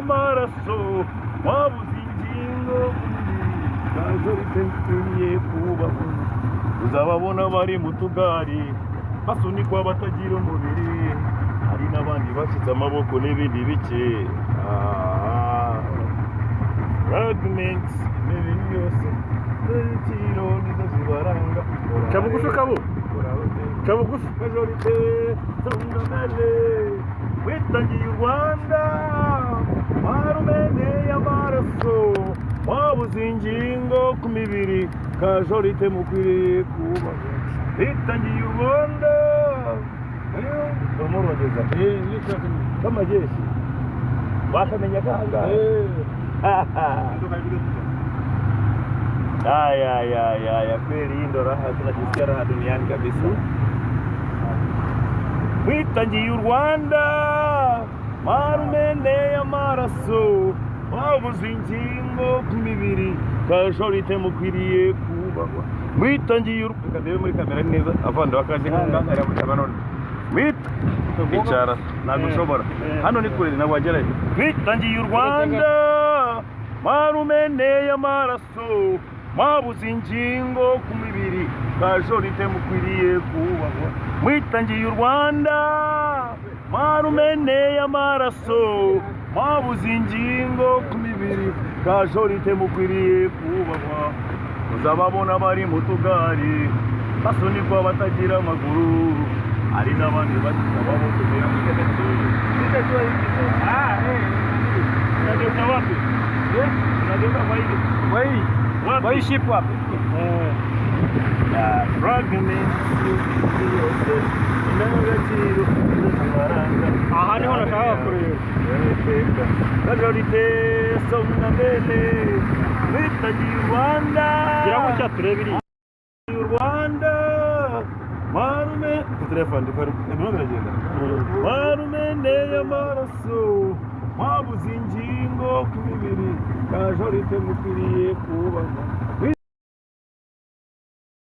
y'amaraso wabuze ingingo majorite mukwiriye kubaho uzababona bari mu tugari basunikwa batagira umubiri hari n'abandi bashyize amaboko n'ibindi bike fragments imibiri yose z'igiciro nizo zibaranga kabugufi kabugufi majorite zungamele witangiye u Rwanda warumeneye amaraso wabuze ingingo ku mibiri majorite mukwiriye kubaho witangiye u Rwanda urumurogeza kamajeshi wakamenya kangahe ya kweli hii ndo raha tunajisikia raha duniani kabisa. Mwitangiye u Rwanda marumeneye amaraso wabuze ingingo ku mibiri majorite mukwiriye kubahwa mwitangiye ukadebe muri kamera neza avanda wakaje ngangara mu cyabanone icara nagushobora hano ni kure nabo wagerayo mwitangiye u Rwanda marumeneye amaraso mwabuze ingingo ku mibiri majorite mukwiriye kubahwa mwitangiye u Rwanda marumeneye amaraso mwabuze ingingo ku mibiri majorite mukwiriye kubahwa uzababona bari mu tugari basunikwa batagira amaguru hari n'abandi bafite amaboko unageuka wapi? Unageuka kwa hii ship wapi? aha niho nashaka kureba majorite songa mbele witangiye u Rwanda gira gutya turebe iri u Rwanda marume telefone ndimo biragenda marumeneye amaraso mwabuze ingingo ku mibiri majorite mukwiriye kubahwa